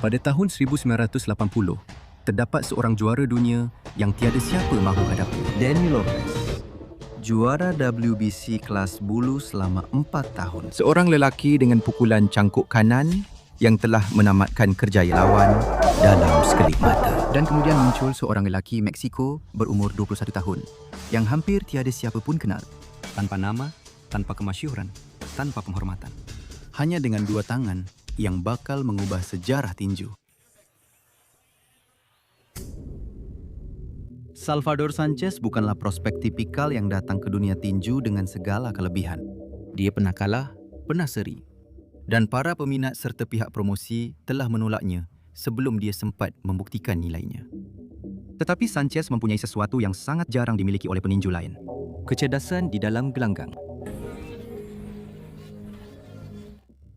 Pada tahun 1980, terdapat seorang juara dunia yang tiada siapa mahu hadapi. Danny Lopez, juara WBC kelas bulu selama 4 tahun. Seorang lelaki dengan pukulan cangkuk kanan yang telah menamatkan kerjaya lawan dalam sekelip mata. Dan kemudian muncul seorang lelaki Meksiko berumur 21 tahun yang hampir tiada siapa pun kenal. Tanpa nama, tanpa kemasyhuran, tanpa penghormatan. Hanya dengan 2 tangan yang bakal mengubah sejarah tinju. Salvador Sanchez bukanlah prospek tipikal yang datang ke dunia tinju dengan segala kelebihan. Dia pernah kalah, pernah seri. Dan para peminat serta pihak promosi telah menolaknya sebelum dia sempat membuktikan nilainya. Tetapi Sanchez mempunyai sesuatu yang sangat jarang dimiliki oleh peninju lain. Kecerdasan di dalam gelanggang.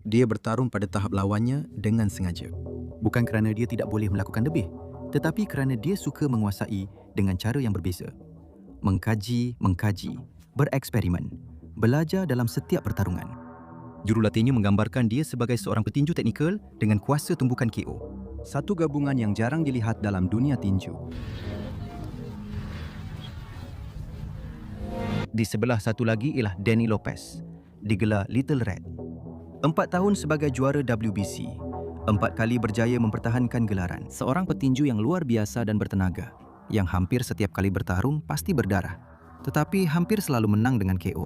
Dia bertarung pada tahap lawannya dengan sengaja. Bukan kerana dia tidak boleh melakukan lebih, tetapi kerana dia suka menguasai dengan cara yang berbeza. Mengkaji, bereksperimen, belajar dalam setiap pertarungan. Jurulatihnya menggambarkan dia sebagai seorang petinju teknikal dengan kuasa tumbukan KO. Satu gabungan yang jarang dilihat dalam dunia tinju. Di sebelah satu lagi ialah Danny Lopez, digelar Little Red. 4 tahun sebagai juara WBC, 4 kali berjaya mempertahankan gelaran. Seorang petinju yang luar biasa dan bertenaga, yang hampir setiap kali bertarung pasti berdarah, tetapi hampir selalu menang dengan KO.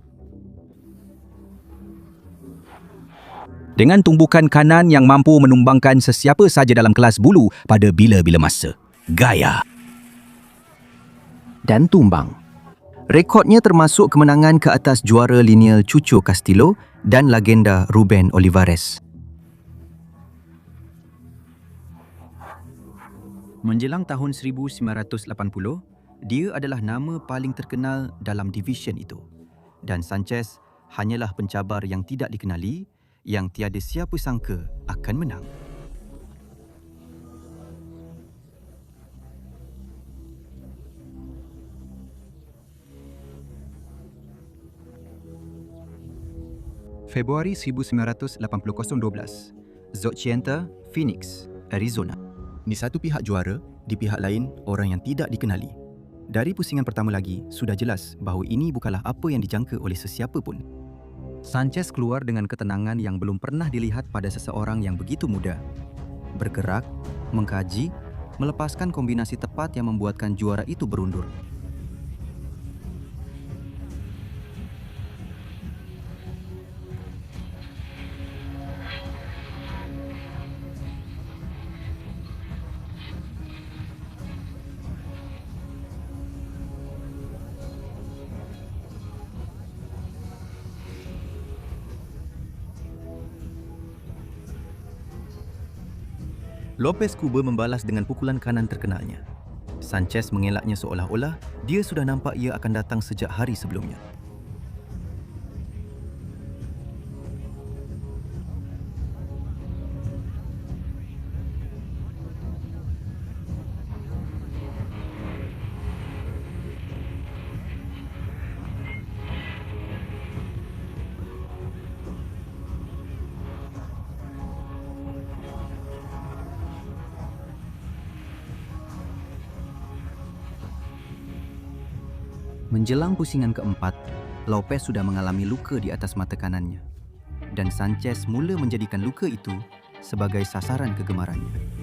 Dengan tumbukan kanan yang mampu menumbangkan sesiapa saja dalam kelas bulu pada bila-bila masa. Gaya. Dan tumbang. Rekodnya termasuk kemenangan ke atas juara lineal Chucho Castillo dan legenda Ruben Olivares. Menjelang tahun 1980, dia adalah nama paling terkenal dalam division itu. Dan Sanchez hanyalah pencabar yang tidak dikenali, yang tiada siapa sangka akan menang. Februari 1980, Zochienta, Phoenix, Arizona. Di satu pihak juara, di pihak lain orang yang tidak dikenali. Dari pusingan pertama lagi, sudah jelas bahawa ini bukanlah apa yang dijangka oleh sesiapa pun. Sanchez keluar dengan ketenangan yang belum pernah dilihat pada seseorang yang begitu muda. Bergerak, mengkaji, melepaskan kombinasi tepat yang membuatkan juara itu berundur. Lopez cuba membalas dengan pukulan kanan terkenalnya. Sanchez mengelaknya seolah-olah dia sudah nampak ia akan datang sejak hari sebelumnya. Menjelang pusingan keempat, Lopez sudah mengalami luka di atas mata kanannya. Dan Sanchez mula menjadikan luka itu sebagai sasaran kegemarannya.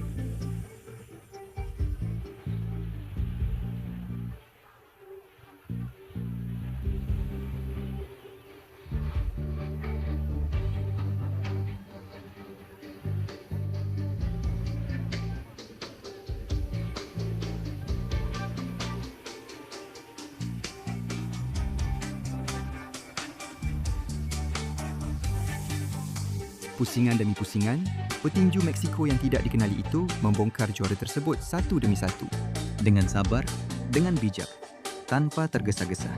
Pusingan demi pusingan, petinju Meksiko yang tidak dikenali itu membongkar juara tersebut satu demi satu. Dengan sabar, dengan bijak, tanpa tergesa-gesa.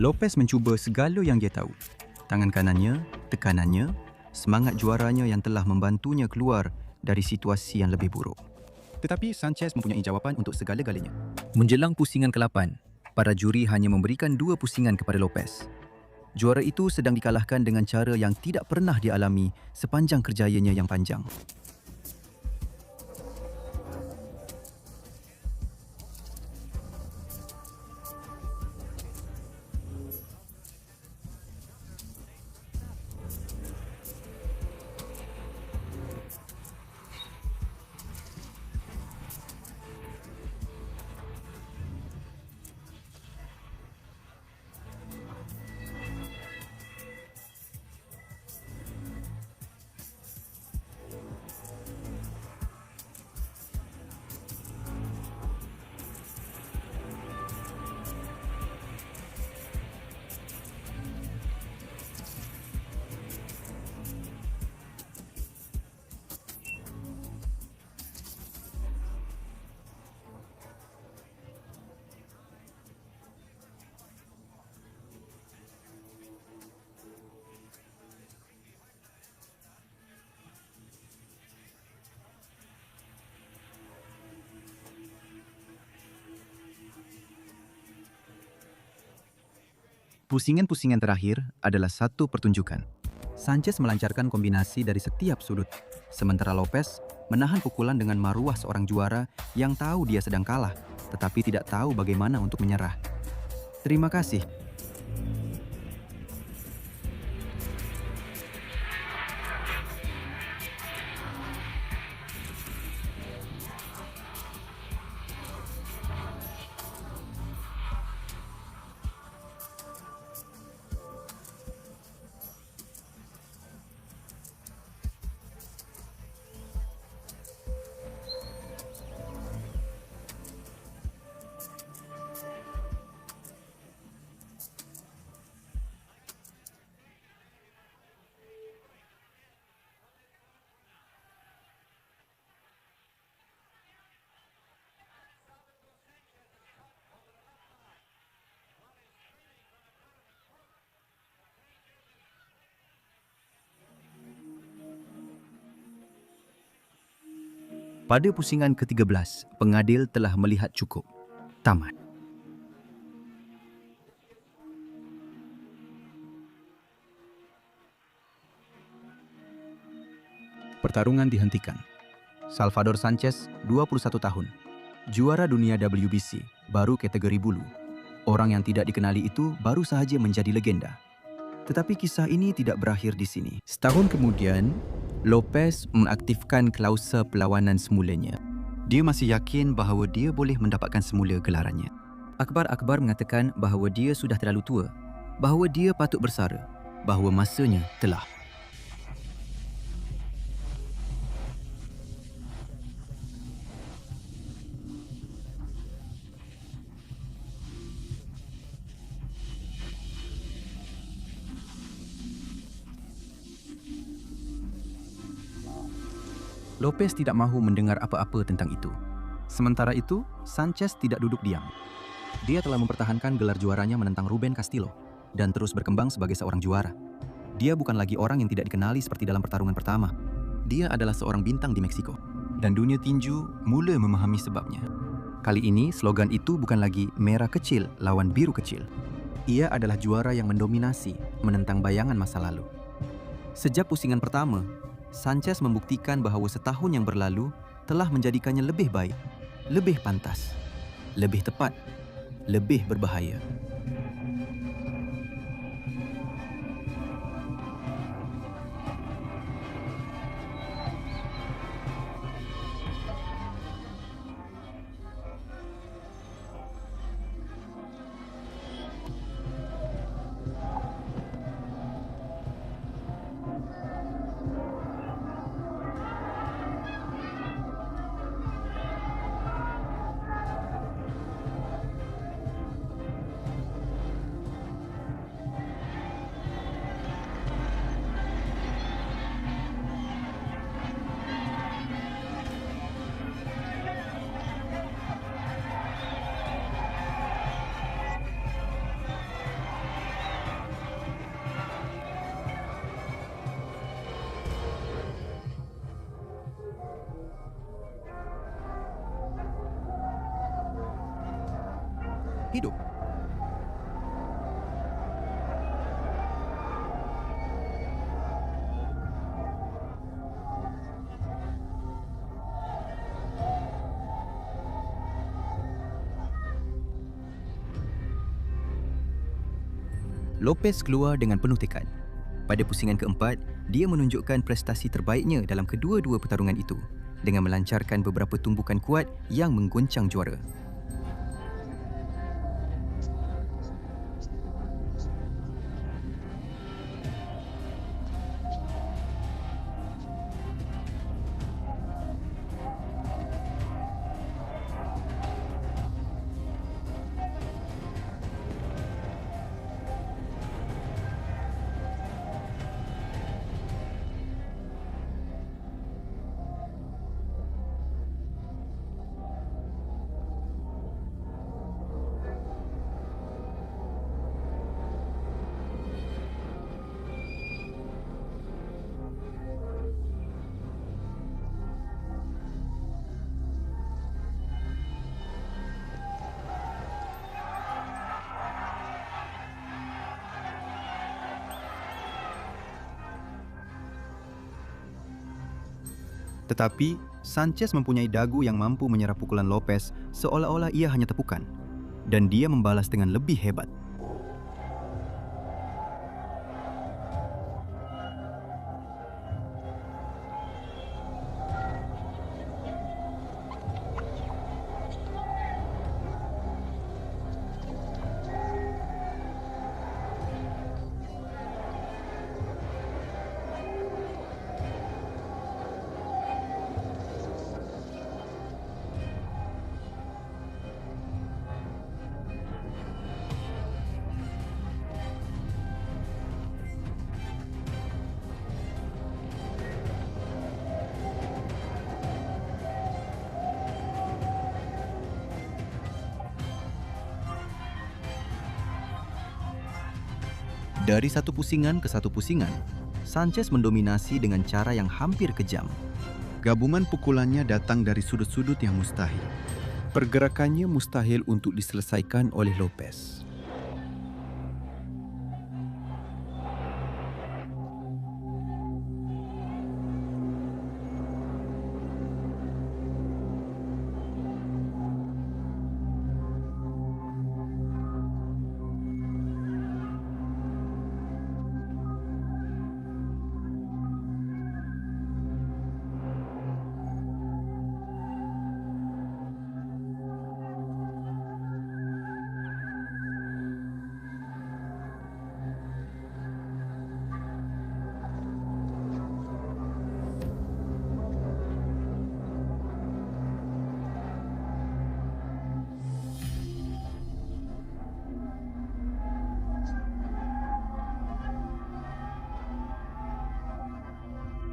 Lopez mencuba segala yang dia tahu. Tangan kanannya, tekanannya, semangat juaranya yang telah membantunya keluar dari situasi yang lebih buruk. Tetapi Sanchez mempunyai jawapan untuk segala-galanya. Menjelang pusingan ke-8, para juri hanya memberikan 2 pusingan kepada Lopez. Juara itu sedang dikalahkan dengan cara yang tidak pernah dialami sepanjang kerjayanya yang panjang. Pusingan-pusingan terakhir adalah satu pertunjukan. Sanchez melancarkan kombinasi dari setiap sudut, sementara Lopez menahan pukulan dengan maruah seorang juara yang tahu dia sedang kalah, tetapi tidak tahu bagaimana untuk menyerah. Terima kasih. Pada pusingan ke-13, pengadil telah melihat cukup. Tamat. Pertarungan dihentikan. Salvador Sanchez, 21 tahun. Juara dunia WBC, baru kategori bulu. Orang yang tidak dikenali itu baru sahaja menjadi legenda. Tetapi kisah ini tidak berakhir di sini. Setahun kemudian, Lopez mengaktifkan klausul perlawanan semulanya. Dia masih yakin bahawa dia boleh mendapatkan semula gelarannya. Akhbar-akhbar mengatakan bahawa dia sudah terlalu tua, bahawa dia patut bersara, bahawa masanya telah. Lopez tidak mahu mendengar apa-apa tentang itu. Sementara itu, Sanchez tidak duduk diam. Dia telah mempertahankan gelar juaranya menentang Ruben Castillo dan terus berkembang sebagai seorang juara. Dia bukan lagi orang yang tidak dikenali seperti dalam pertarungan pertama. Dia adalah seorang bintang di Meksiko dan dunia tinju mula memahami sebabnya. Kali ini, slogan itu bukan lagi merah kecil lawan biru kecil. Ia adalah juara yang mendominasi, menentang bayangan masa lalu. Sejak pusingan pertama, Sanchez membuktikan bahawa setahun yang berlalu telah menjadikannya lebih baik, lebih pantas, lebih tepat, lebih berbahaya. hidup. Lopez keluar dengan penuh tekad. Pada pusingan keempat, dia menunjukkan prestasi terbaiknya dalam kedua-dua pertarungan itu dengan melancarkan beberapa tumbukan kuat yang menggoncang juara. Tetapi, Sanchez mempunyai dagu yang mampu menyerap pukulan Lopez seolah-olah ia hanya tepukan. Dan dia membalas dengan lebih hebat. Dari satu pusingan ke satu pusingan, Sanchez mendominasi dengan cara yang hampir kejam. Gabungan pukulannya datang dari sudut-sudut yang mustahil. Pergerakannya mustahil untuk diselesaikan oleh Lopez.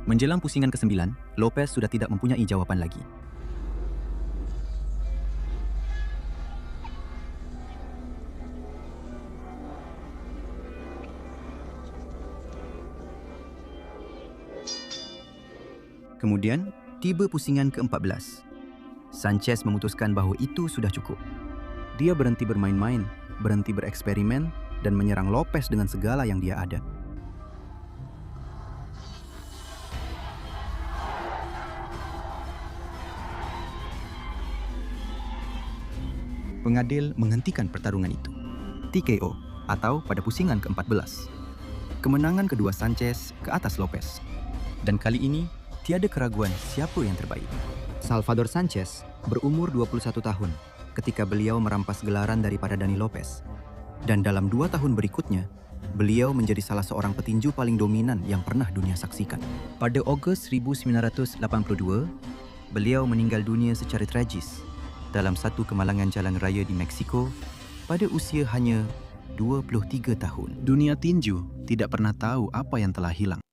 Menjelang pusingan ke-9, Lopez sudah tidak mempunyai jawapan lagi. Kemudian, tiba pusingan ke-14. Sanchez memutuskan bahawa itu sudah cukup. Dia berhenti bermain-main, berhenti bereksperimen, dan menyerang Lopez dengan segala yang dia ada. Pengadil menghentikan pertarungan itu. TKO atau pada pusingan ke-14. Kemenangan kedua Sanchez ke atas Lopez. Dan kali ini, tiada keraguan siapa yang terbaik. Salvador Sanchez berumur 21 tahun ketika beliau merampas gelaran daripada Dani Lopez. Dan dalam 2 tahun berikutnya, beliau menjadi salah seorang petinju paling dominan yang pernah dunia saksikan. Pada Ogos 1982, beliau meninggal dunia secara tragis dalam satu kemalangan jalan raya di Meksiko pada usia hanya 23 tahun. Dunia tinju tidak pernah tahu apa yang telah hilang.